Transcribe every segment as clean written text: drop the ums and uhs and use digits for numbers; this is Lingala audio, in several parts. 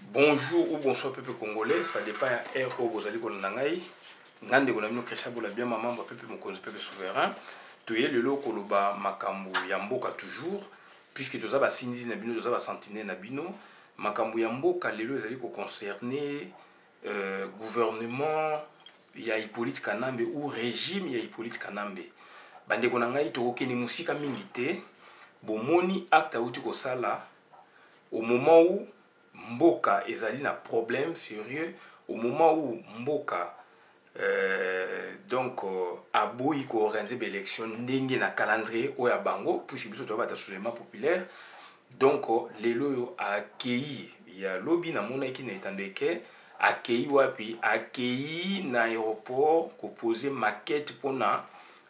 Bonjour ou bonsoir peuple congolais, ça dépend de l'air où vous allez qu'on nangai. Ngande qu'on a mis Christian Bola bien maman peuple mon peuple souverain. Tu es le lot koloba makambu yamboka toujours puisque tu as sinzi na bino, tu as sentinelle na bino. Makambu yamboka lelo ezali ko concerner gouvernement ya Hippolyte Kanambe ou régime ya Hippolyte Kanambe. Bande ko nangai to okeni musika mingi te. Bomoni acte auti ko sala au moment où Mboka ezali na problème sérieux, au moment où Mboka aboyi ko organiser l'élection ndenge na calendrier oya bango puisque biso to bata soulèvement populaire. Donc lelo yo accueilli ya lobby na mona ki na etandeke accueilli wapi accueilli na aéroport ko poser maquette pona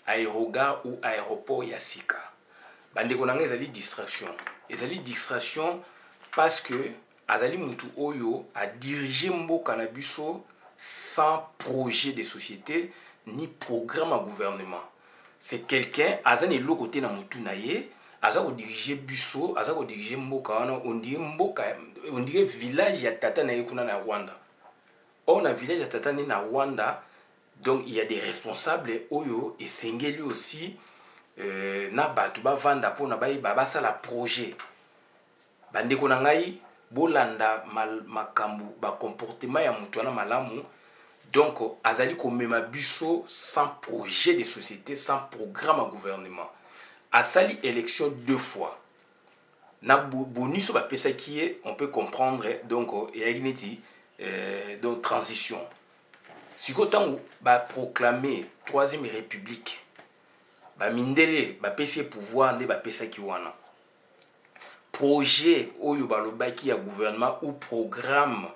aérogare ou aéroport ya sika. Bande ko nanga ezali distraction parce que Azali Moutou Oyo a dirigé Mboka na biso sans projet de société ni programme à gouvernement. C'est quelqu'un, Azani lo côté na Moutou naye, Azako diriger biso, Azako diriger Mboka, on dirait village ya tata naye kuna na Rwanda. On a village ya tata na Rwanda, donc il y a des responsables Oyo et Sengeli aussi na batu ba vanda po na ba ça la projet. Bande ko nangai bolanda makambu ba comportement ya mutu wana malamu, donc azali ko mema biso sans projet de société, sans programme à gouvernement. Asali élection 2 fois na boniso ba pesa qui est, on peut comprendre donc ya igniti donc transition siko tango ba proclamer 3e république ba mindele ba pesa pouvoir ne ba pesa ki wana projet oyo balobaki ya gouvernement ou programme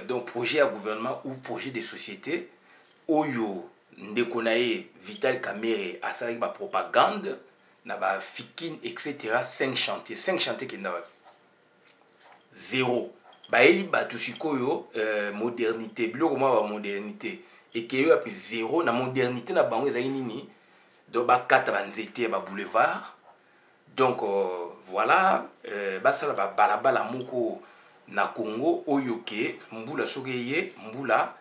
donc projet à gouvernement ou projet de société oyo ndeko nae Vital Kamerhe asalaki ba propagande na ba fikine etc. 5 chantiers qui n'avaient 0 ba eli batu sikoyo modernité biloko ma ba modernité et que yo api 0 na modernité na bango ezali nini donc ba kata ba nzete ba boulevard. Donc voilà, basala ba balabala moko na Congo oyoke mbula sokeye mbula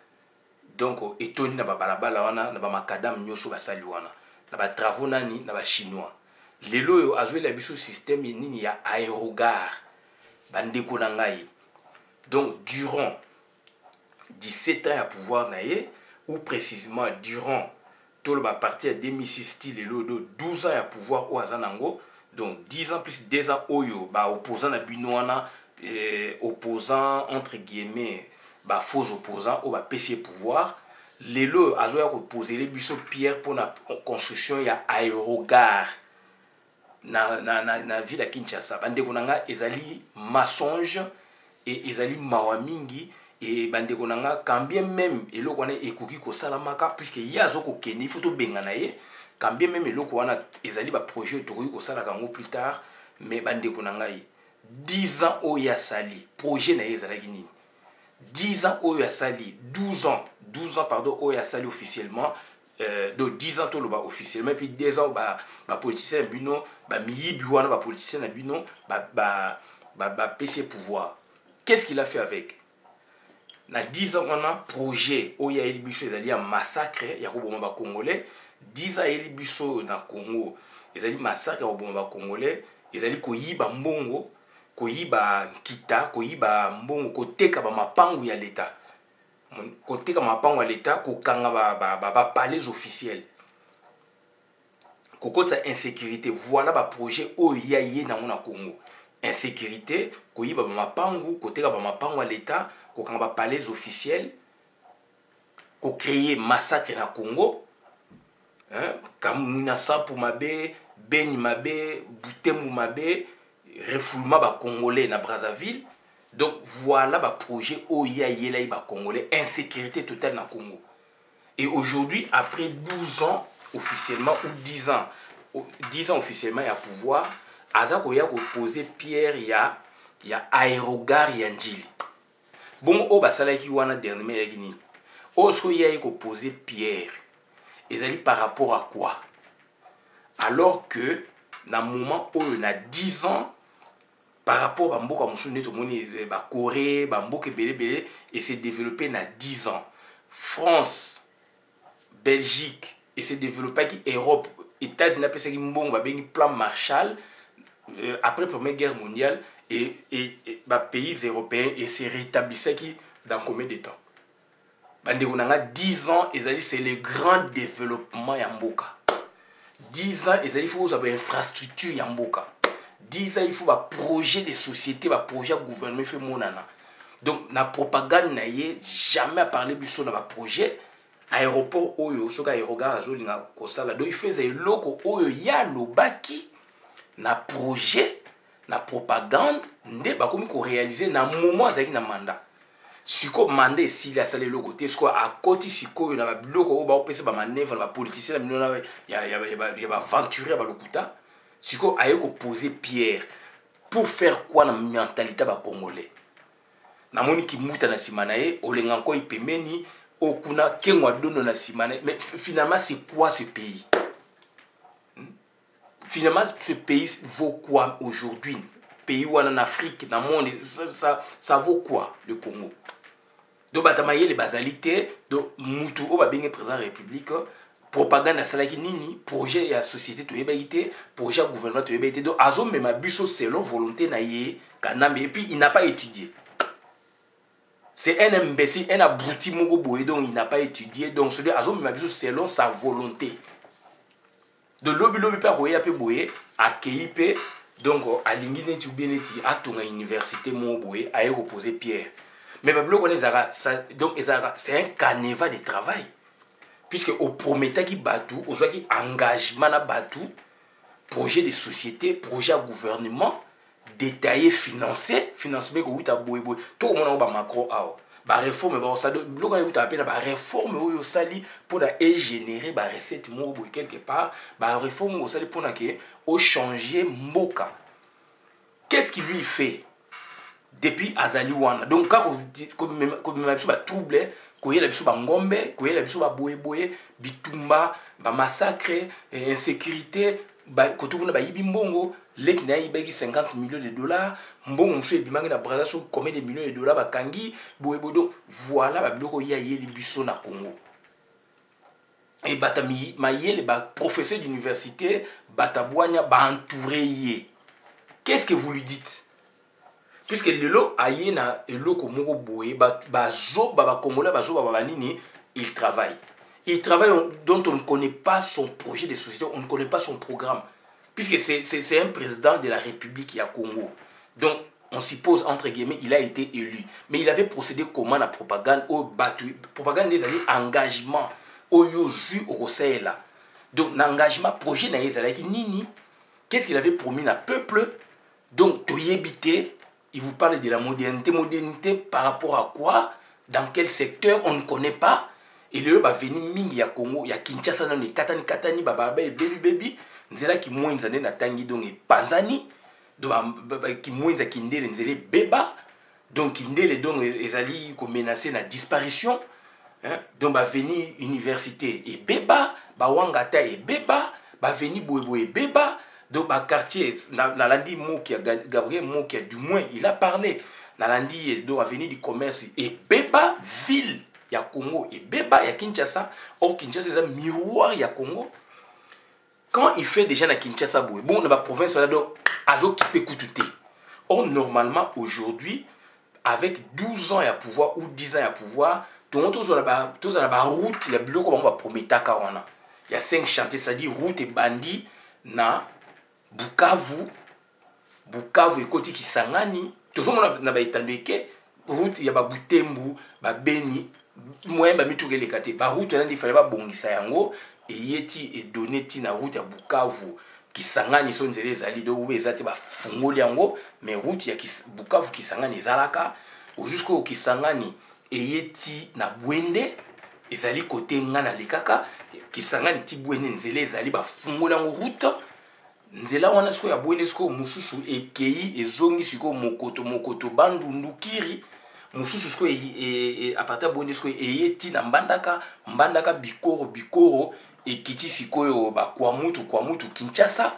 donc etoni na ba balabala wana na ba makadam nyoso basali wana na ba travaux nani na ba chinois. Lelo yo azwe la biso système nini ya aérogare bandeko na ngai. Donc durant 17 ans à pouvoir naie ou précisément durant tout le parti à 2006 style lelo 12 ans à pouvoir au azanango. Donc 10 ans plus 2 ans oyo ba opposant na binoana opposant entre guillemets ba faux opposant au ba PC pouvoir lelo azo ya ko poser les biso pierre pour la construction ya aérogare na ville à Kinshasa. Bande konanga ezali mensonge et ezali mawamingi et bande konanga quand bien même eloko wana ekoki ko salamaka puisque yazo ko keni il faut to bengana ye. Quand bien même le wana ezali ba projet tokoki ko sala kango plus tard mais bande ko nangai 10 ans oya sali projet na ezalaki nini 10 ans oya sali 12 ans pardon oya sali officiellement donc 10 ans to lo ba officiellement et puis 2 ans ba politicien bino ba miyibi wana ba politicien na bino ba PC pouvoir. Qu'est-ce qu'il a fait avec na 10 ans on a projet oya elibiso ezali ya massacre ya ko boma ba congolais 10 ans eli biso na Congo ezali massacre ya boma ba congolais ezali koyiba mbongo koyiba kita koyiba mbongo koteka ba mapangu ya l'état koteka mapangu ya l'état kokanga ba palais officiels kokota insécurité. Voilà ba projet oya ye na ngona Congo insécurité koyiba ba mapangu koteka ba mapangu ya l'état kokanga ba palais officiels ko créer massacre na Congo. Kamuna Sapu Mabe, Beni Mabe, Butembo Mabe, refoulement ba Congolais na Brazzaville. Donc voilà ba projet Oya Yela ba Congolais, insécurité totale na Congo. Et aujourd'hui, après 12 ans officiellement ou 10 ans officiellement il y a pouvoir, Azako ya ko poser pierre ya aérogare ya Njili. Bon o basala ki wana dernièrement ya kini. Osko ya ko poser pierre. Et ça dit par rapport à quoi? Alors que dans le moment où on a 10 ans par rapport à mboka musu neto moni ba Corée ba mboka belé et s'est développé na 10 ans. France, Belgique et s'est développé qui Europe, États-Unis a pensé mbongo ba bengi plan Marshall après Première Guerre mondiale et ba pays européens et s'est rétablissé qui dans combien de temps? Bande on a 10 ans et c'est le grand développement ya mboka. 10 ans et il faut avoir infrastructure ya mboka. 10 ans, il faut un projet de société, un projet de gouvernement fait monana. Donc, la propagande n'a jamais parlé de un projet. Aéroport oyo, soka aérogar azoli nga kosala. Donc, il faisait loko oyo ya lobaki na projet, na propagande, nde bakomi ko réaliser na moment zaki na mandat. Siko mandat si la sale loko te, siko à côté siko na ba loko ba opesa ba manœuvre ba politicien na ya ba aventurer ba lokuta. Siko aye ko poser pierre pour faire quoi na mentalité ba congolais. Na moni ki muta na simanae olenga ko ipemeni okuna kengwa dono na simanae mais finalement c'est quoi ce pays? Finalement ce pays vaut quoi aujourd'hui? Pays ou en Afrique dans le monde ça vaut quoi le Congo? Donc batamaye les basalités donc mutu o ba benga président république propagande salaki nini projet ya société to yebité projet ya gouvernement to yebité donc azo mema biso selon volonté na ye kanambe et puis il n'a pas étudié. C'est un imbécile, un abruti moko boye donc il n'a pas étudié donc celui azo mema biso selon sa volonté. De lobi pa boye pe boye accueilli pe donc alingi neti beneti atonga université mo boye aye reposer pierre. Mais bablo connaît zara donc c'est un carnaval de travail. Puisque au promettait qui batou, au jour qui engagement na batou, projet de société, projet à gouvernement, détaillé, financé, financement que vous avez boy boy. Tout le monde a Macron a. Ba réforme ba ça de bloquer vous tapez ba réforme où sali pour générer ba recette mo boy quelque part, ba réforme au sali pour na que au changer mboka. Qu'est-ce qu'il lui fait depuis Azali Wana? Donc quand comme même sur ba trouble koyela biso ba ngombe koyela biso ba boye bitumba ba massacre insécurité ba kotuna ba yibi mbongo leki na yibaki 50 millions de dollars mbongo mso ebimangi na Brazza so combien de millions de dollars ba kangi boye donc voilà ba biloko ya yeli biso na Congo et batami mayele ba professeur d'université batabwanya ba entouré yé. Qu'est-ce que vous lui dites? Puisque lelo ayena eloko moko boye bazo baba congolais bazo baba nini il travaille dont on ne connaît pas son projet de société, on ne connaît pas son programme puisque c'est un président de la République ya Congo. Donc on suppose entre guillemets il a été élu mais il avait procédé comment la propagande au battu propagande des années engagement au yozu au là. Donc l'engagement projet na ezalaki nini, qu'est-ce qu'il avait promis na peuple donc to yebité. Il vous parle de la modernité. Modernité par rapport à quoi? Dans quel secteur? On ne connaît pas. Et le va venir mingi ya Congo, ya Kinshasa na ni katani baba et baby. Nzela ki moins na tangi donc et panzani. Donc ki moins a kindele nzele beba. Donc kindele donc ezali ko menacer na disparition. Hein? Donc va venir université et beba, ba wangata et beba, va venir boebo et beba. Donc, ma quartier, Nalandi Mokia, Gabriel Mokia, du moins, il a parlé. Nalandi, donc, avenue du commerce, et Beba, ville, il y a Congo, et Beba, il y a Kinshasa. Or, Kinshasa, c'est un miroir, il y a Congo. Quand il fait déjà dans Kinshasa, bon, dans la province, là, donc, Azo qui peut coûter. Or, normalement, aujourd'hui, avec 12 ans à pouvoir, ou 10 ans à pouvoir, tout le monde, tous on a route, il y a bloc, on va promettre à il y a 5 chantiers, c'est-à-dire route et bandit, na Bukavu ekoti Kisangani tozomona na ba etandeke route ya ba Butembu ba Beni moyen ba mitugele kate ba route na ndi fallait ba bongisa yango et yeti et donner ti na route ya Bukavu Kisangani so nzele ezali do ube ezate ba fungoli yango mais route ya Bukavu Kisangani ezalaka jusqu'au Kisangani et yeti na Bwende ezali côté ngana lekaka Kisangani ti Bwende nzele ezali ba fungoli yango route nzela wana siko ya Bwende siko mususu ekei ezongi siko mokoto bandundu kiri mususu siko à partir Bwende siko eyeti na mbandaka bikoro ekiti siko yo ba kwa mutu Kinshasa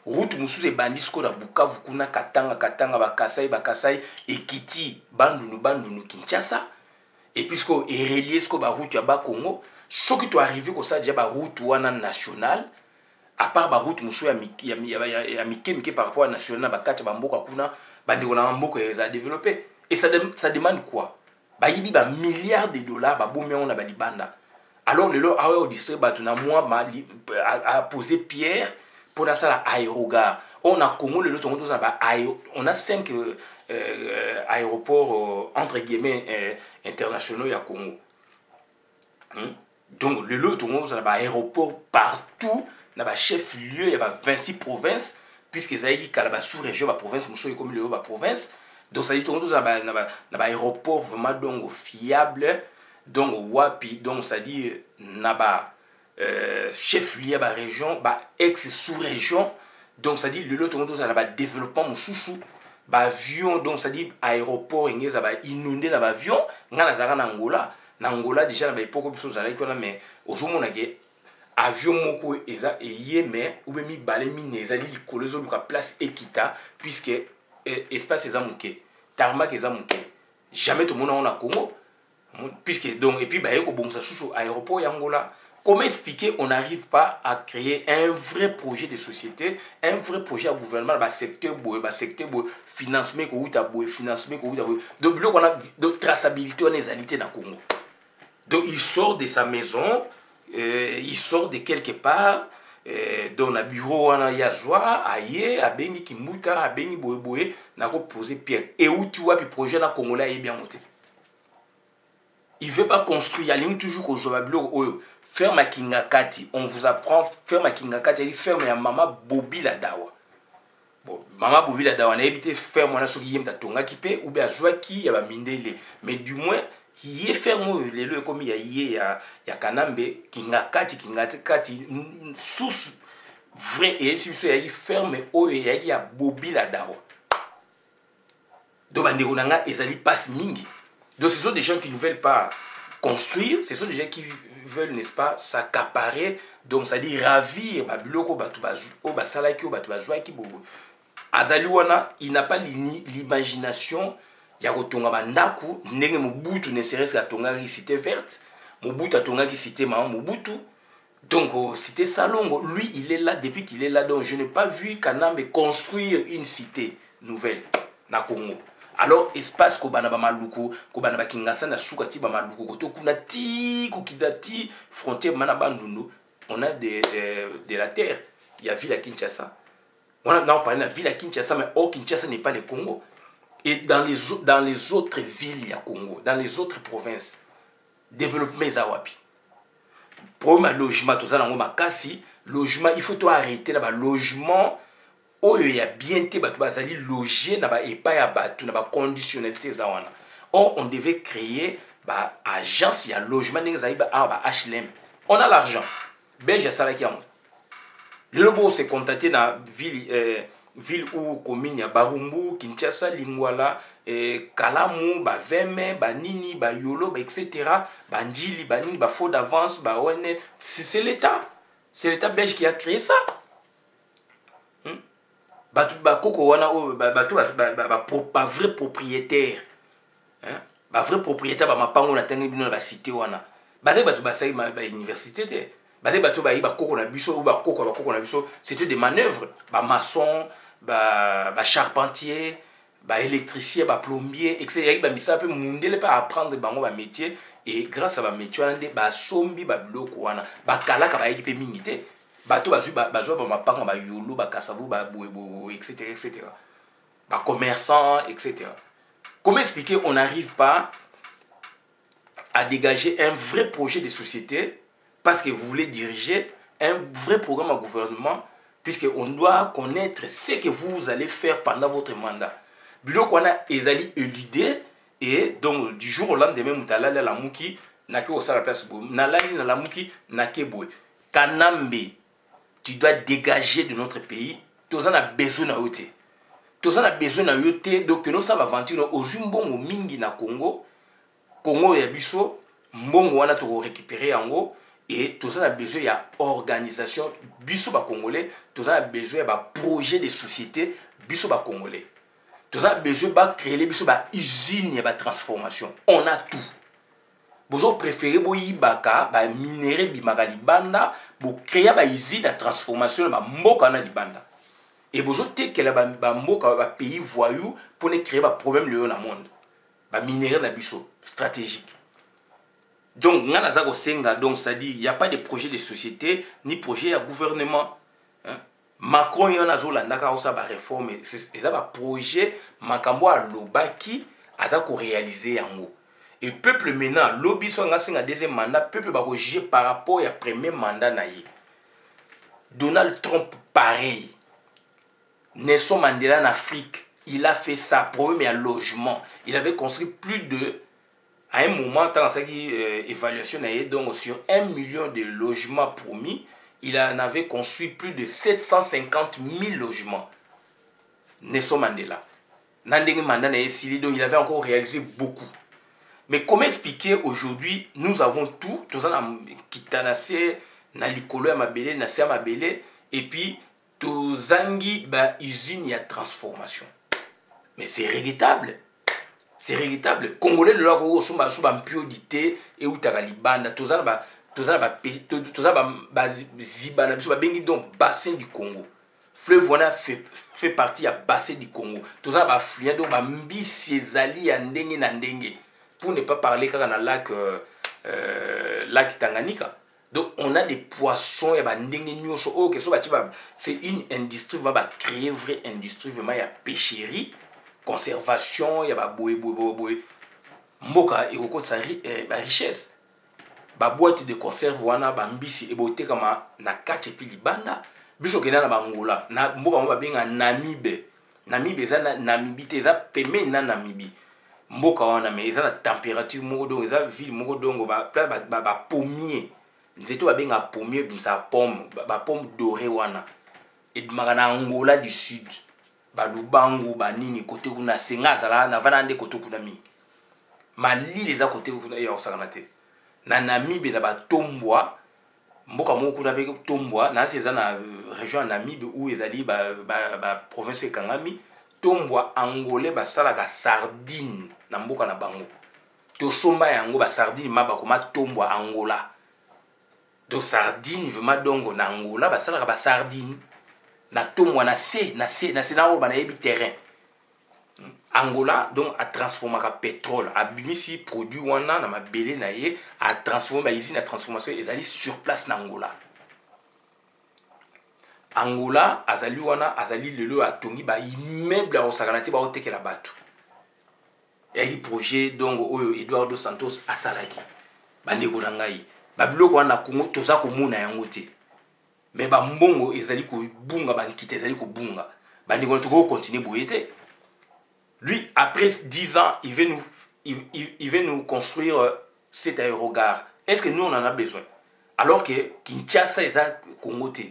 route mosusu ebandisiko na Bukavu kuna Katanga Bakasai Ekiti Bandundu Kinshasa et puisque relié ce que ba route ya ba Congo soki to arrivé ko ça déjà ba route wana national à part ba route mosusu ya mike par rapport à national bakati ba mboka kuna bandi na mboka ya développer et ça demande quoi ba yibi ba milliards de dollars ba bomé on a ba libanda. Alors le lot au district batuna moi a posé pierre pour la salle aérogare. On a Congo le lot on a 5 aéroports entre guillemets internationaux à Congo. Donc le lot on a aéroport partout, na chef lieu il y a 26 provinces puisque ça y est sous-région la province monsieur comme le province. Donc ça dit on a aéroport vraiment donc fiable. Donc wapi donc ça dit naba chef lié ba région ba ex sous-région donc ça dit le lot on a ba développement mususu ba avion donc ça dit aéroport ngeza ba inondé na ba avion ngana zaka na Angola déjà na ba epoko biso za like mais ozomo na ke avion moko eza mais ou mi balé mi ezali likolo zo luka place Ekita puisque espace eza muke tarmac eza muke jamais tout monde on a Congo. Puisque donc et puis bah bon ça sous aéroport Angola. Comment expliquer on n'arrive pas à créer un vrai projet de société, un vrai projet à gouvernement bah secteur financement financement donc on a de traçabilité on est dans Congo. Donc il sort de sa maison, il sort de quelque part dans le bureau on a yazwa aye a bengi kimuta a bengi boye na ko poser pierre et où tu vois puis projet na Congolais est bien monté. Il ne veut pas construire. Il y a toujours qu'au Jobablo, ferme à Kingakati. On vous apprend, ferme à Kingakati, il ferme à Mama Bobi la Dawa. Bon, Mama Bobi la Dawa, on a évité ferme à Soki Yem Tatonga Kipe, ou bien Joaki, il y a Mindele. Mais du moins, il y a ferme, les lieux comme il y a Kanambe, Kingakati, source vraie, et il y a ferme, il y a Bobi la Dawa. Donc, on a Ezali passe Mingi. Donc ce sont des gens qui ne veulent pas construire, ce sont des gens qui veulent, n'est-ce pas, s'accaparer, donc ça dit ravir, il n'a pas l'imagination, il y a Naku, Mobutu ne serait-ce qu'à Tonga cité verte, Mobutu à Tonga qui cité Mobutu, donc cité Salongo, lui il est là depuis qu'il est là, donc je n'ai pas vu Kanambe construire une cité nouvelle, na Congo. Alors espace ko bana ba maluku ko bana ba kingasa na suka ti ba maluku ko to kuna ti ko kidati frontière mana bandundu on a de la terre il y a ville à Kinshasa on a parlé de la ville à Kinshasa mais au Kinshasa n'est pas le Congo et dans les autres villes il y a Congo dans les autres provinces développement zawapi problème logement to za nango makasi logement il faut to arrêter là ba logement. Oh, il y a bien été logé dans la conditionnalité. Or, on devait créer bah, agence, il y a logement, HLM. On a l'argent. Belge, ça le lobo s'est contacté dans la ville ou commune, il y a Barumbu, Kinshasa, Lingwala, Kalamu, Veme, Nini, Yolo, etc. Ndjili, Nini, Faux d'avance, c'est l'État. C'est l'État belge qui a créé ça. Pas vrai propriétaire ba vrai propriétaire ba mapango na tangi bino na cité wana bazé batu basai ba université te bazé batu ba koko na biso ou ba koko na biso c'était des manœuvres ba maçon ba charpentier ba électricien ba plombier etc ba misa pe mundele pa apprendre bango ba métier et grâce à ba métier wana ba sombi ba biloko wana ba kalaka ba équipe mingi te bato bazwa ba mapanga ba yolo ba kasavu ba boebo etc ba commerçants etc. Comment expliquer on n'arrive pas à dégager un vrai projet de société parce que vous voulez diriger un vrai programme à gouvernement puisque on doit connaître ce que vous allez faire pendant votre mandat. Bilo qu'on a ezali l'idée et donc du jour au lendemain mutalala la muki nake au la place bo nalali na la muki nake boy Kanambe. Tu dois dégager de notre pays. Tu en as besoin de yote. Tu en as besoin de yote. Donc, nous sommes aventure au Jumbongo Mingi na Congo. Congo et Biso. Mbongo wana to récupérer en gros. et tous a besoin il y a organisation biso ba congolais, tous a besoin il y a projet de société biso ba congolais. Tous a besoin ba créer les biso ba usine il y a transformation. On a tout. Bozo préféré bo yibaka ba minerai bimaka libanda, bo créer ba usine de transformation ba mboka na libanda. Et bozo te que la ba mboka ba pays voyou pour ne créer ba problème le dans monde. Ba minerai na biso stratégique. Donc, donc ça dit, il n'y a pas de projet de société, ni projet de gouvernement. Hein? Macron, il y en a une réforme, c'est un projet, Makambo a l'obaki, a réalisé en haut. Et le peuple maintenant, lobby soit un deuxième mandat, le peuple va juger par rapport au premier mandat. Donald Trump, pareil. Nelson Mandela en Afrique, il a fait ça, problème à logement. Il avait construit plus de. À un moment, dans cette évaluation, donc sur 1 million de logements promis, il en avait construit plus de 750 000 logements. Nelson Mandela. Il avait encore réalisé beaucoup. Mais comment expliquer aujourd'hui, nous avons tout, tout ça, et puis, tout ça, usine à transformation. Mais c'est regrettable. C'est regrettable. Congolais, le loi, sont en piodité et où t'as libanda. Tout ça, bassin du Congo. Fleuve Wana fait partie à bassin du Congo. Tout ça, affluent donc mbisi ezali ya ndenge na ndenge. Pour ne pas parler quand on a lac Tanganyika. Donc on a des poissons et c'est une industrie va créer une vraie industrie vraiment il y a pêcherie. Conservation, il y a boé. Mboka et au sa richesse. Ba boîte de conserve wana ba mbisi et beauté comme na kache pi libanda. Biso kena na bangola. Na mboka mo ba benga Namibe. Namibe za Namibie te za peme na Namibie. Mboka wana mais za na température moko donc za ville moko donc ba pommier. Nzeto ba benga pommier bimsa pomme, ba pomme dorée wana. Et magana Angola du Sud. Balubangu banini côté kuna senga sala na vanande côté kuna mi mali les à côté kuna ya osakanate na Namibie na batombwa mboka moko kuna be tombwa na seza na région Namibie où ezali ba province Kangami tombwa angolais basala ka sardine na mboka na bango to somba yango ba sardine maba koma tombwa Angola donc sardine vraiment dongo na Angola basala ka ba sardine na tomwa na o bana yebi terrain Angola donc a transformé le pétrole a bimisi produit wana na mabele na ye a transformé ici na transformation ezali sur place na Angola azali wana azali lelo atongi ba immeuble a osakanate ba otekela batu et projet donc oyo Eduardo Santos asalaki bandeko na ngai ba biloko wana Congo toza komona yango te. Mais ba mbongo ezali ko bunga bankite ezali ko bunga bandi ko continuer boyete. Lui après 10 ans il veut nous construire cet aérogare. Est-ce que nous on en a besoin alors que Kinshasa eza Congo te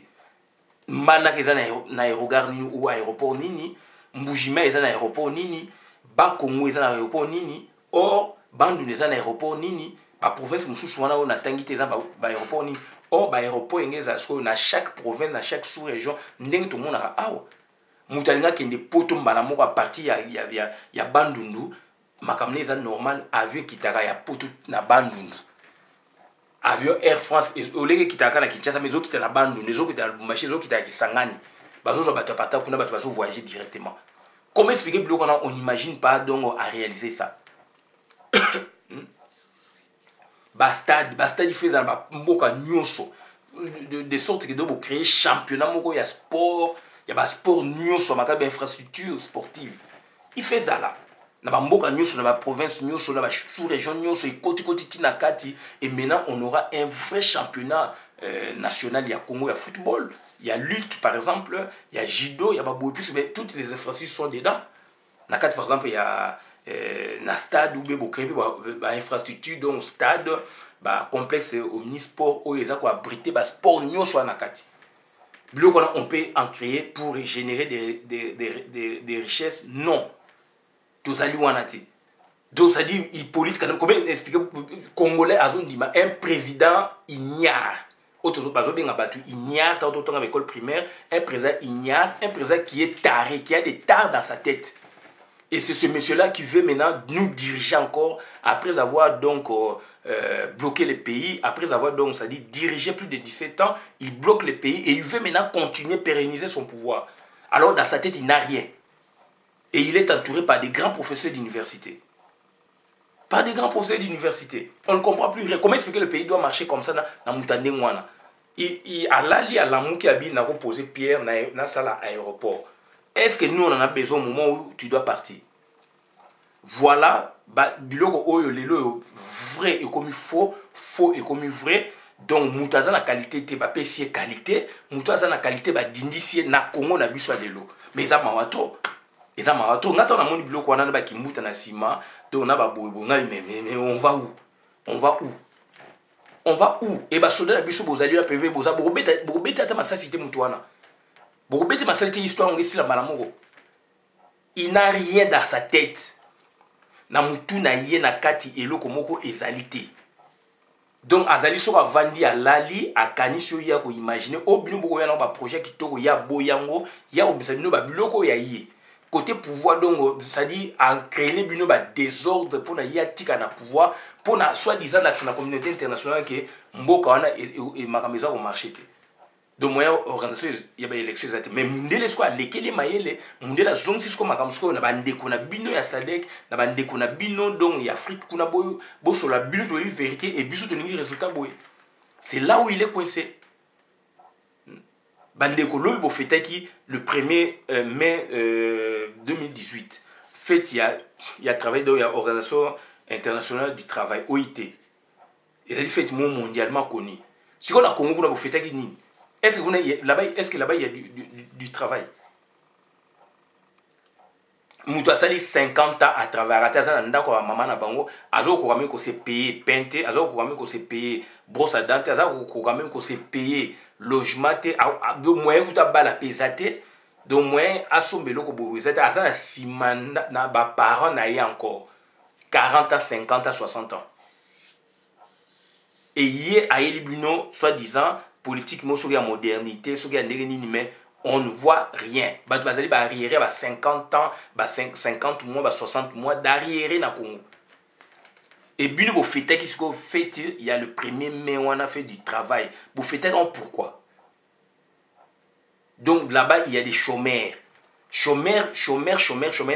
Mbandaka eza na aérogare nini ou aéroport nini Mbujima eza na aéroport nini ba Congo eza na aéroport nini or Bandundu eza na aéroport nini ba province mususu wana on atangi te eza ba aéroport nini. Or, l'aéroport dans chaque province, dans chaque sous-région, ndenge tout le monde a awa. Moutalinga qui est poto mbalamoko à partir ya Bandundu, makamne eza normal avion kitaka ya poto na Bandundu. Avion Air France oleke kitaka na Kinshasa mais zo kita na Bandundu, zo kita na Lubumbashi, zo kita na Kisangani. Bazo zo bato pata kuna bato bazo voyager directement. Comment expliquer bloc on n'imagine pas donc à réaliser ça? Bastade il fait ça mboka nyonso de sorte que doit créer championnat moko ya sport ya ba sport nyonso makabe infrastructure sportive il fait ça là na ba mboka nyonso na ba province nyonso na ba sous-région nyonso et koti tinakati et maintenant on aura un vrai championnat national ya Congo ya football il y a lutte par exemple il y a judo il y a ba plus mais toutes les infrastructures sont dedans na kati par exemple il y a na stade ou bebo créer ba infrastructure donc stade ba complexe omnisport où ils ont abrité ba sport nyonso na kati biloko on peut en créer pour générer des richesses non tozali wana te Donc ça dit Hippolyte quand même, comment expliquer Congolais a dit un président ignare. Autre pas bien abattu ignare tant autant à l'école primaire, un président ignare, un président qui est taré, qui a des tares dans sa tête. Et c'est ce monsieur-là qui veut maintenant nous diriger encore, après avoir donc bloqué le pays, après avoir donc, ça dit, dirigé plus de 17 ans, il bloque le pays et il veut maintenant continuer, pérenniser son pouvoir. Alors dans sa tête, il n'a rien. Et il est entouré par des grands professeurs d'université. Par des grands professeurs d'université. On ne comprend plus rien. Comment expliquer que le pays doit marcher comme ça dans Moutane Mouana? Il a l'ali à l'amour qui habite, n'a posé pierre dans l'aéroport. Est-ce que nous, on en a besoin au moment où tu dois partir? Voilà, biloko oyo lelo vrai et comme faux, faux et comme vrai. Donc, moutaza na qualité te ba pesier qualité, moutaza na qualité ba dindisie na Congo na biso lelo. Mais ça mawato. Et ça mawato, ngata na moni biloko wana ba ki muta na sima, donc na ba boybo mais on va où? On va où? On va où? Et ba soda na biso bozali la PV boza bobeta ta masasité mutuana. Bobeta masasité histoire ngisi la malamongo. Il n'a rien dans sa tête. Na mutu na ye na kati eloko moko ezalité. Donc azali so vandi à lali a kanisio ya ko imaginer o bino boko ya na ba projet kitoko ya boyango ya obisa bino ba biloko ya ye. Côté pouvoir donc ça dit à créer bino ba désordre pour na ya tika na pouvoir pour na soi-disant la communauté internationale que mboka wana et makameza au marché. Donc moi organisation il y a des élections mais mundele soit lekele mayele mundela zone si ko makamsko na bande ko na bino ya Sadek na bande ko na bino donc ya Afrique kuna boyo bo sur la bino de vérité et biso de ni résultat boy. C'est là où il est coincé. Bande ko lo bo fêter qui le 1er mai 2018 fête il y a travaillé dans l'organisation internationale du travail OIT. Et c'est fête mondialement connue. Si on a Congo kuna bo fêter qui ni est-ce que là-bas, il y a du travail? Moutou sali 50 ans à travers la ndako wa mama na bango, azo ko même ko se payer pente, azo ko même ko se payer brosse à dents, azo ko même ko se payer logement te, de moyen ko ta bala pesate, de moyen asombelo ko bobizate, asa na simanda na ba parents na y encore 40 ans, 50 ans, 60 ans. Et hier a elibino soi-disant politiquement sur la modernité, sur la mais on ne voit rien. Bazali ba arrière ba 50 ans, ba 50 mois, ba 60 mois d'arrière na Congo. Et bien vous faites qui se fait il y a le 1er mai on a fait du travail. Vous faites pourquoi? Donc là-bas il y a des chômeurs. Chômeurs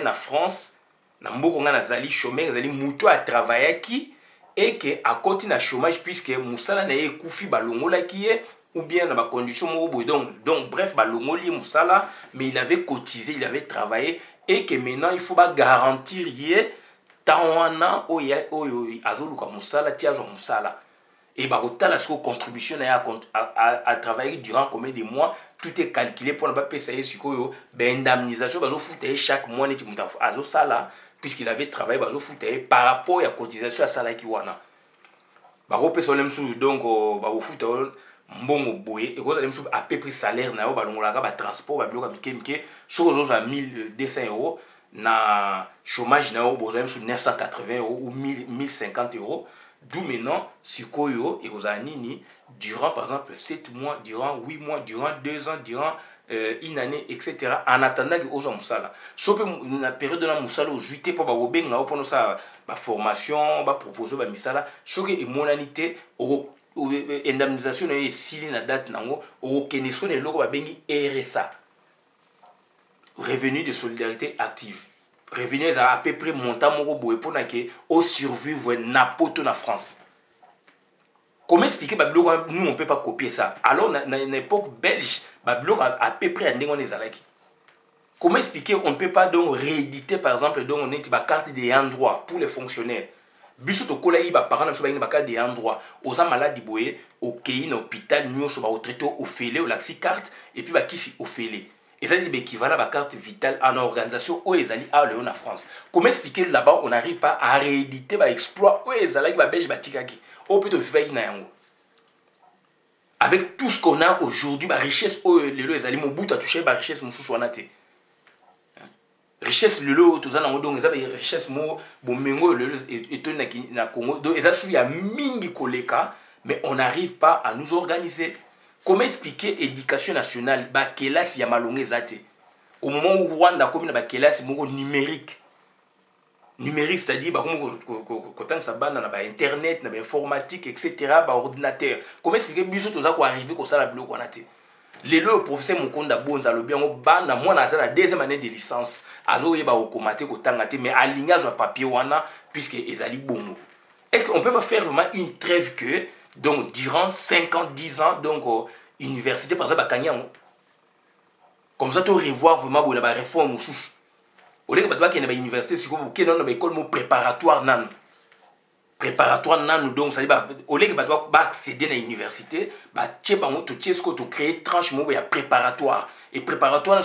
en France, na mboko nga nazali chômeurs, zali muto a travailler qui et que à côté na chômage puisque musala na ye kufi balongola qui est ou bien dans ma condition donc bref balongoli musala mais il avait cotisé, il avait travaillé et que maintenant il faut pas garantir yé tawana oya azoluka musala ti azo musala et ba kotala ce contribution à travailler durant combien de mois tout est calculé pour ne pas payer sikoyo ben indemnisation bazo fouter chaque mois neti mutafu azo sala puisqu'il avait travaillé bazo fouter par rapport à cotisation à sala ki wana ba ko pesa lem sou donc ba ko fouter mbongo boye et cause de à peu près salaire na yo balongolaka ba transport ba bloka mike sur aux 1200 € na chômage na yo bozali sur 980 € ou 1050 €. D'où maintenant sikoyo et aux anini durant par exemple 7 mois, durant 8 mois, durant 2 ans, durant une année, etc. En attendant que aux gens musala. Sauf la période de la musala aux juillet pour ba obenga pour ça ba formation, ba proposer ba misala, sauf que monanité au indemnisation est sili na date nango au keneso ne loko babengi RSA, revenu de solidarité active. Revenu à peu près montant moko boye pour na ke au survivre na poto na France. Comment expliquer bablo nous on peut pas copier ça. Alors na époque belge bablo à peu près ndenge on ezalaki. Comment expliquer on ne peut pas donc rééditer par exemple donc on est ba carte des endroits pour les fonctionnaires. Biso to kola yi ba parents na biso ba carte des endroits oza maladi boye au kei na hôpital nyonso ba traité au félé au laxi carte et puis ba kisi au félé. Et ça dit équivalent à la carte vitale en organisation où ils allaient à Léon en France. Comment expliquer là-bas on n'arrive pas à rééditer ba exploit où ils allaient ba belge ba tikaki au plutôt veille na yango. Avec tout ce qu'on a aujourd'hui ba richesse où les allaient Mobutu a touché ba richesse mususu wanate. richesse lelo toza nango donc eza richesse mo bomengo lelo etoni na Congo donc eza sous ya mingi koleka mais on n'arrive pas à nous organiser. Comment expliquer éducation nationale ba kelasi ya malonga ezate au moment où Rwanda comme na ba kelasi moko numérique c'est-à-dire bah quand ça bande na ba internet na ba informatique etc. ba ordinateur. Comment expliquer biso toza ko arriver ko sala bloc wana te. Le professeur Mukonda Bonza lobi yango bana mwana aza na deuxième année de licence azo yeba okomate ko tangate mais alignage à papier wana puisque ezali bongo. Est-ce qu'on peut pas faire vraiment une trêve que donc durant 50 10 ans donc université par exemple bakanya comme ça tu revoir vraiment bon la réforme sous au lieu que batwa ke na ba université siko ke non na ba école mo préparatoire nan donc ça dit bah au lieu que batwa ba accéder à l'université ba tie bango to tie ce to créer tranche mo ya préparatoire et préparatoire na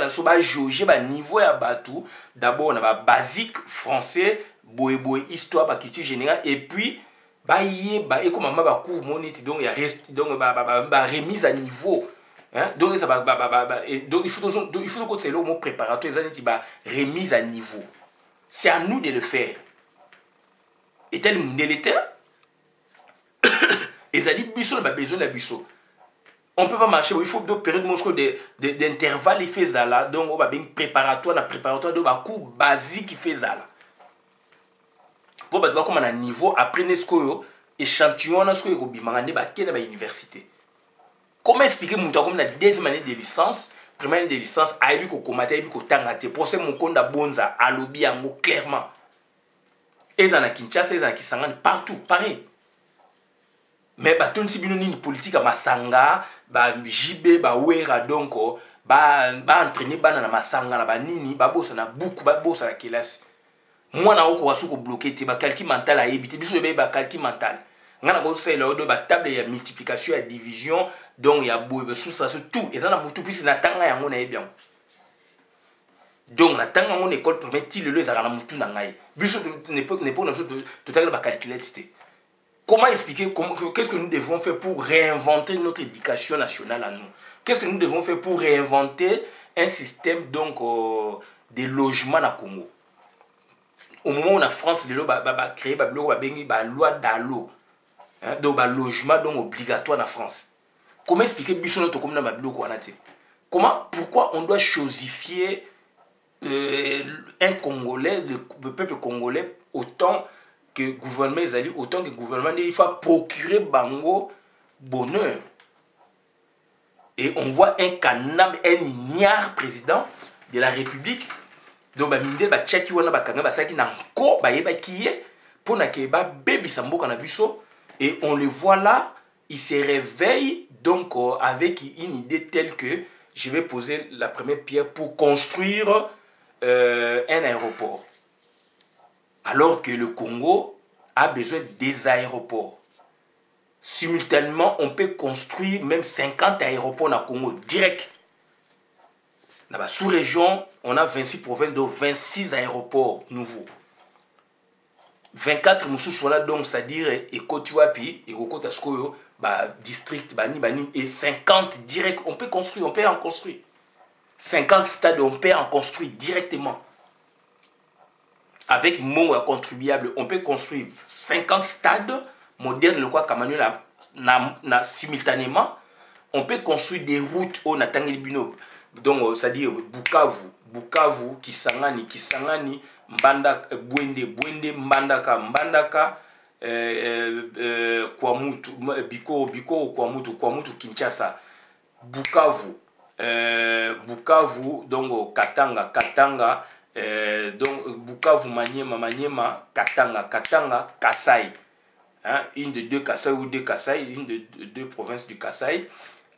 so ba jauger ba niveau ya batu d'abord na ba basique français boy histoire ba culture générale et puis ba yeba et comme ba cours moniti donc ya donc ba remise à niveau. Hein? Donc ça donc il faut que c'est le mot préparatoire ça ba remise à niveau. C'est à nous de le faire. Et tel militaire et ça dit biso na besoin de biso. On peut pas marcher, il faut deux périodes d'intervalle il fait ça là donc on va bien préparatoire de ba cours basique il fait ça là. Pour ba comme un niveau après nesco échantillon na ce ko bimanga ba kena ba université. Comment expliquer mon comme la deuxième année de licence, première année de licence, a eu ko mata ko tangate pour ce Mukonda Bonza a lobby yango clairement. Et ça na Kinshasa, ça na Kisangani partout pareil. Mais ba ton sibino ni politique à Masanga, ba JB ba wera donc ba entraîner bana na Masanga na ba nini ba bossa na beaucoup ba bossa la kelasi. Moi na oko wasu ko bloquer te ba calcul mental a éviter biso ba calcul mental. Ngana bo c'est là de ba table ya multiplication ya division donc ya boye sous ça tout et ça na mutu puisque na tanga yango na bien. Donc na tanga mon école primaire ti le za na mutu na ngai. Biso ne peut de tanga ba calculer té. Comment expliquer qu'est-ce que nous devons faire pour réinventer notre éducation nationale à nous? Qu'est-ce que nous devons faire pour réinventer un système donc de logement na Congo? Au moment où la France ba créé ba loi d'allo. Hein, donc un logement donc obligatoire en France. Comment expliquer biso to comme na mabilo ko anate? Comment pourquoi on doit chosifier un Congolais, le peuple congolais autant que gouvernement ezali autant que gouvernement il faut procurer bango bonheur. Et on voit un canam un ignare président de la République donc ba minde ba tchaki wana ba kanga ba saki na ko ba yeba kiye pona ke ba bebi samboka na biso. Et on le voit là, il se réveille donc avec une idée telle que je vais poser la première pierre pour construire un aéroport. Alors que le Congo a besoin des aéroports. Simultanément, on peut construire même 50 aéroports dans le Congo direct. Dans la sous-région, on a 26 provinces, donc 26 aéroports nouveaux. 24 mususu wana donc c'est-à-dire ekotiwapi ekokota skoyo ba district bani et 50 direct on peut en construire 50 stades on peut en construire directement avec mon contribuable on peut construire 50 stades modernes le quoi Kamanyo na simultanément on peut construire des routes au natangeli bino donc c'est-à-dire Bukavu Kisangani Mbandaka Bwende Mbandaka Kwamutu Biko Kwamutu Kinshasa Bukavu donc Katanga donc Bukavu Maniema Katanga Kasai hein, une de deux Kasai ou deux Kasai une de deux provinces du Kasai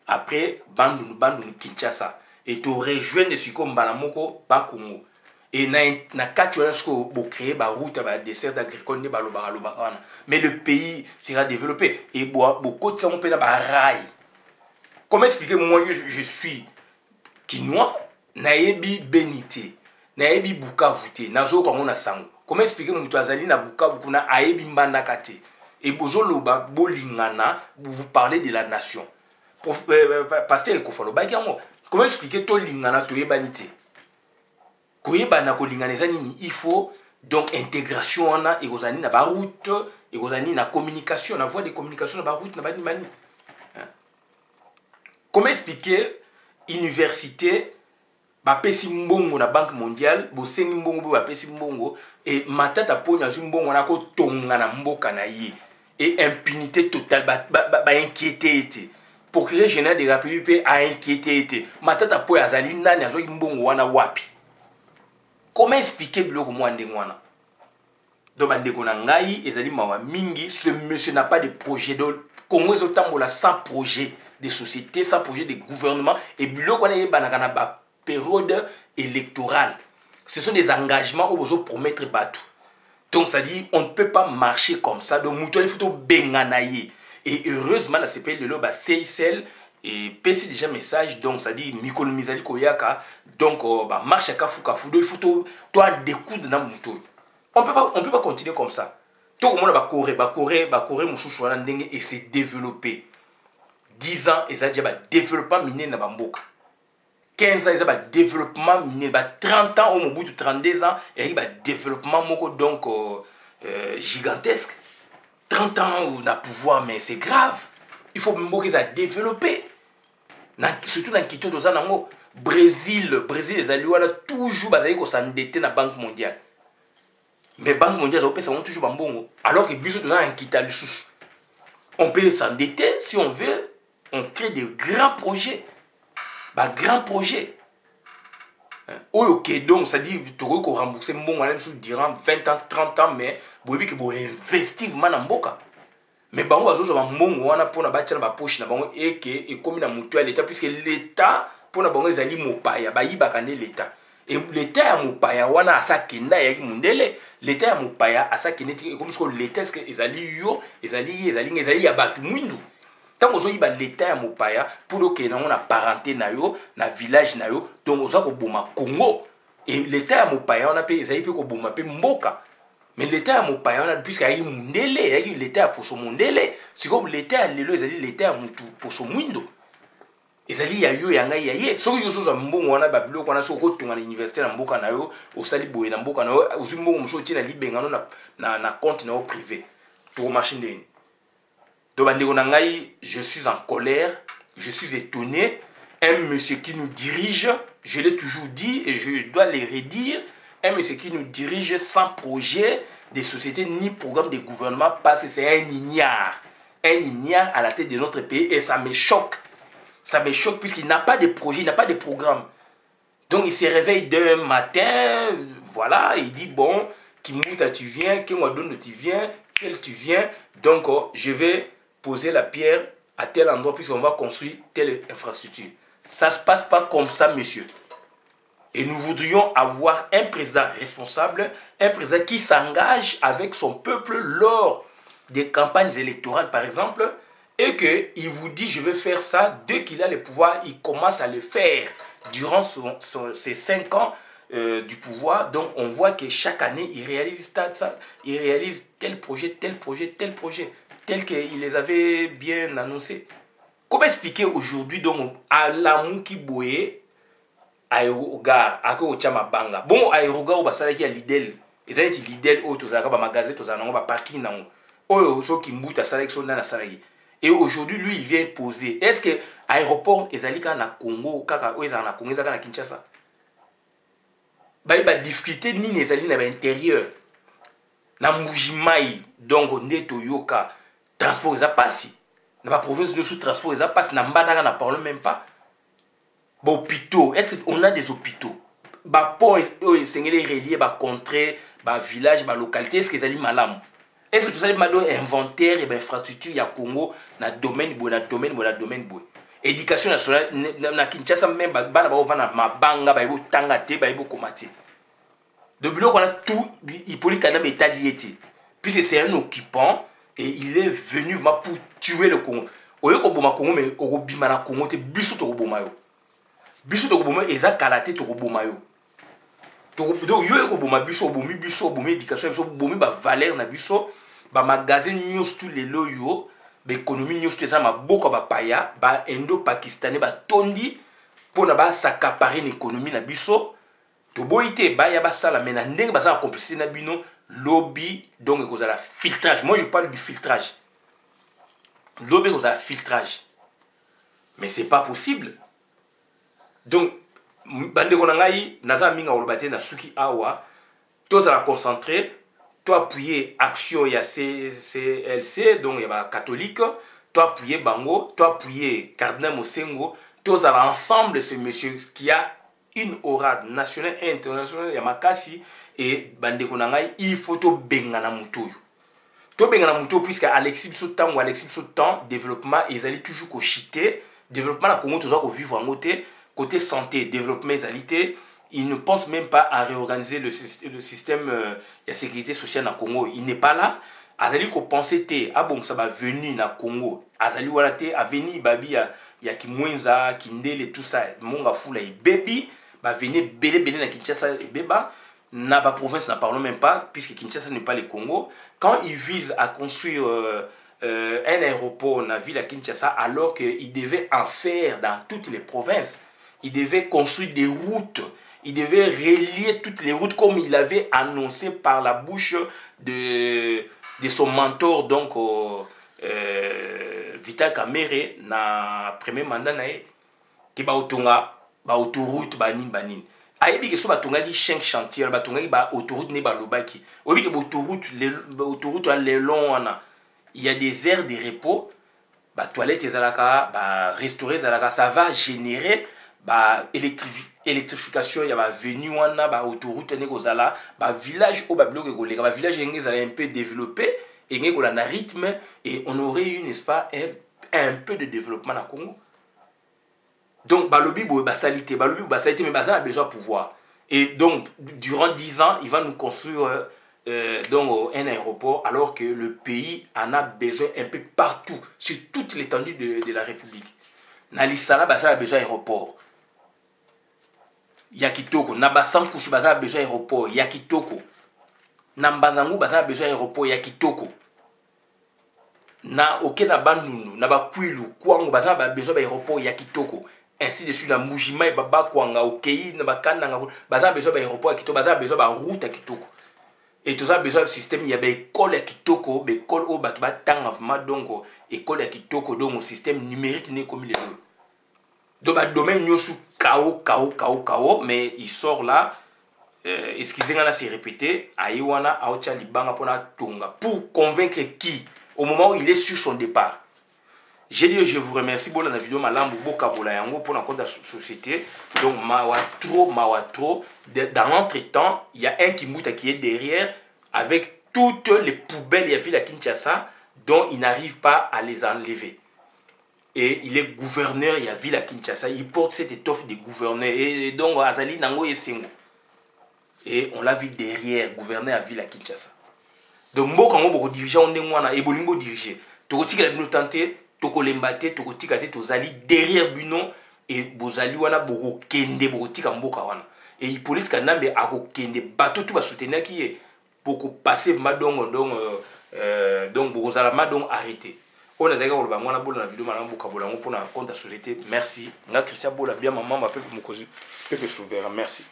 après Bandung Kinshasa et tu rejoins des siko Mbalamoko ba Congo et na katuana sko bo créer ba route ba dessert agricole ne ba loba mais le pays sera développé et beaucoup on peut na ba rail. Comment expliquer moi je suis Kinois naebi Benité naebi Bukavu te nazo ko na sango. Comment expliquer mon azali na Bukavu kuna aebi Mbandaka te et bozo loba bolingana vous parlez de la nation. Pasteur Ekofalo ba comment expliquer to lingana to ebanité? koyeba na kolinganeza nini il faut donc intégration wana ekozani na ba route ekozani na communication na voie de communication na ba route na ba mani. Comment expliquer université bapesi mbongo na Banque mondiale bosengi mbongo bo bapesi mbongo et matata pona zu mbongo na ko tonga na mboka na ye et impunité totale ba inquiété procureur général de la République a inquiété matata po azali nani azo mbongo wana wapi. Comment expliquer biloko mo ndenge wana? Donc bandeko na ngai ezali mawa mingi, ce monsieur n'a pas de projet de Congo ezotambola sans projet de société, sans projet de gouvernement et biloko wana yebanaka na ba période électorale. Ce sont des engagements où vous promettre bateau. Donc ça dit, on ne peut pas marcher comme ça. Donc mouton il faut benganaye. Et heureusement la CPL de l'Oba CICL et PC déjà message. Donc ça dit Mikolo Mizali Koyaka. Donc bah marche à Kafu il faut toi découdre dans mouton. On peut pas continuer comme ça. Tout le monde va courir mouchouchou et se développer. 10 ans et ça dit bah développement minier na bamboka. 15 ans, il y a un développement minier. 30 ans, au bout de 32 ans, il y a un développement donc, gigantesque. 30 ans, on a pouvoir, mais c'est grave. Il faut que ça développer. Surtout dans le Quito, Brésil, les alliés, toujours s'endetter dans la Banque mondiale. Mais la Banque mondiale, ça va toujours bon. Alors que Bissot, on peut s'endetter si on veut. On crée de grands projets. Grand projet. Ok, donc ça dit que vous remboursez durant 20 ans, 30 ans, mais vous avez investir dans mboka. Mais on va jouer pour la bâtir la poche et comme la mutuelle l'État, puisque l'État, pour la banque, ils mopaya, l'État. Et l'État a mopaya, on a sa kenda, l'État a mopaya, à sa kenda, comme l'État, ils allaient abattre Mwindu. Tant que vous avez l'État à Mopaya, pour que nous avons parenté na village na yo, donc vous avez boma Congo. Et l'État à Mopaya, on a payé, ils avaient payé boma pe Mboka. Mais l'État à Mopaya, on a puisqu'il y a eu Mundele, il y a eu l'État à Poso Mundele. C'est comme l'État à Lelo, ils avaient l'État à Moutou Poso Mwindo. Ils avaient eu yanga yaye. Ce que vous avez mbongo wana babilo kwana so ko tunga na université na Mboka na yo, au sali boye na Mboka na yo, uzimbo mshoti na libengano na compte na privé. Pour machine de. Donc, je suis en colère, je suis étonné. Un monsieur qui nous dirige, je l'ai toujours dit et je dois le redire, un monsieur qui nous dirige sans projet de société ni programme de gouvernement parce que c'est un ignare à la tête de notre pays et ça me choque. Ça me choque puisqu'il n'a pas de projet, il n'a pas de programme. Donc il se réveille d'un matin, voilà, il dit bon, Kimouta tu viens, Kimouadono tu viens, quel tu viens, donc je vais poser la pierre à tel endroit puisqu'on va construire telle infrastructure. Ça ne se passe pas comme ça, monsieur. Et nous voudrions avoir un président responsable, un président qui s'engage avec son peuple lors des campagnes électorales, par exemple, et qu'il vous dit, je vais faire ça, dès qu'il a le pouvoir, il commence à le faire durant ses 5 ans du pouvoir. Donc, on voit que chaque année, il réalise ça, il réalise tel projet, tel projet, tel projet. Tel qu'il les avait bien annoncés. Comment expliquer aujourd'hui donc à l'amou qui boye aérogar à ko chama banga bon aérogar ba sala ki a Lidl ezali ti Lidl o to zaka ba magasin to zana ba parking nango oyo so ki mbuta sala ki so na sala ki et aujourd'hui lui il vient poser est-ce que aéroport ezali ka na Congo kaka o ezana na Congo ezaka na Kinshasa ba difficulté ni ezali na ba intérieur na Mujimai donc neto yoka transport ils a passé dans la province de sous transport ils a passé na mbana na parle même pas ba hôpitaux est-ce qu'on a des hôpitaux ba pont sengeli relié ba contrée ba village ba localité est-ce qu'ils allaient malam est-ce que tout ça mado inventaire et ba infrastructure ya Congo na domaine boy éducation nationale na Kinshasa même bana ba vana mabanga ba ibo tanga te ba ibo komate de bilo qu'on a tout Hippolyte Kadam est allié puisque c'est un occupant et il est venu pour tuer le Congo. Oyo ko boma Congo mais o bima na Congo te biso to boma yo. Biso to boma eza kalaté to boma yo. Donc yo ko boma biso bomi éducation biso bomi ba valeur na biso ba magasin news tous les loyo ba économie news tout ça ma boko ba paya ba indo pakistanais ba tondi pour na ba s'accaparer l'économie na biso. to boité ba ya ba sala mais na ndenge ba sa complicité na bino lobby donc cause la filtrage. Moi je parle du filtrage. Lobby cause la filtrage. Mais c'est pas possible. Donc bande ko ngai naza minga olobate na suki awa to za la concentrer to appuyer action ya CLC donc ya ba catholique to appuyer bango to appuyer cardinal Mosengo to za l'ensemble ce monsieur qui a une aura nationale et internationale ya makasi et bande ko ngai il faut to bengana mutoyo to bengana mutoyo puisque Alexis Sotan ou Alexis Sotan développement ils allaient toujours ko chiter développement na Congo to za ko vivre en côté côté santé, développement égalité, il ne pense même pas à réorganiser le système de sécurité sociale au Congo. Il n'est pas là. Azali ko penser te ah bon ça va venir na Congo. Azali wala te a venir babi ya Kimwenza, Kindele tout ça monga fula et baby va venir belé na Kinshasa et beba na ba province n'a parlons même pas puisque Kinshasa n'est pas le Congo. Quand ils visent à construire un aéroport dans la ville à Kinshasa alors qu'ils devaient en faire dans toutes les provinces. Il devait construire des routes. Il devait relier toutes les routes comme il avait annoncé par la bouche de son mentor, donc Vital Kamerhe, na premier mandat nae, qui ba otonga, ba autoroute, ba banin. Ayebi que so ba tonga ki 5 chantiers, ba tonga ki ba autoroute ne ba lobaki. Oyebi que ba autoroute les longs wana. Il y a des aires de repos, ba toilettes ezalaka, ba restaurer ezalaka, ça va générer ba électrification ya ba venu wana ba autoroute ne kozala ba village au ba bloc ko ba village ngé zala un peu développé et ngé ko na rythme et on aurait eu n'est-ce pas un peu de développement na Congo. Donc ba lobby ba salité mais ba a besoin de pouvoir et donc durant 10 ans il va nous construire donc un aéroport alors que le pays en a besoin un peu partout sur toute l'étendue de la République. Na lisala ba a besoin d'aéroport. Yakitoko, na basankushi baza besoin aéroport, Yakitoko. Na Mbazangu baza besoin aéroport, Yakitoko. Na Okena Bandundu, na Bakwilu, Kwango baza besoin aéroport, Yakitoko. Ainsi de suite, na Mujima et Baba Kwanga, Okei, na Bakana, baza besoin aéroport, Yakitoko, baza besoin route, Yakitoko. Et tout ça besoin de système, il y a des écoles Yakitoko, des écoles au Batba Tangavma, donc école Yakitoko, donc au système numérique n'est comme les deux. Donc, le domaine nous sous KO, mais il sort là. Excusez-moi, c'est répété. Aïwana, Aocha, Libanga, Tonga. Pour convaincre qui au moment où il est sur son départ. J'ai dit, je vous remercie pour la vidéo, Malambo, Bokabola, Yango, pour la compte de la société. Donc, Mawatro. Dans l'entretemps, il y a un Kimouta qui est derrière avec toutes les poubelles, il y a ville à Kinshasa, dont il n'arrive pas à les enlever. Et il est gouverneur, il y a ville à Kinshasa, il porte cette étoffe de gouverneur. Et donc, Azali Nango et Sengo. Et on l'a vu derrière, gouverneur à ville à Kinshasa. Donc, moi, quand on dirige, on est bon diriger. Tokoti la bino tante, toko lembate, tokoti kate, tozali derrière bino et bozali wana boko kende boko tika mboka wana. Et il politique kanambe ako kende bateau tout ba soutenir qui est boko passer madong donc boko zala madong arrêté. On a déjà eu la vidéo pour la société. Merci. Christian Bola, bien maman, peuple souverain. Merci.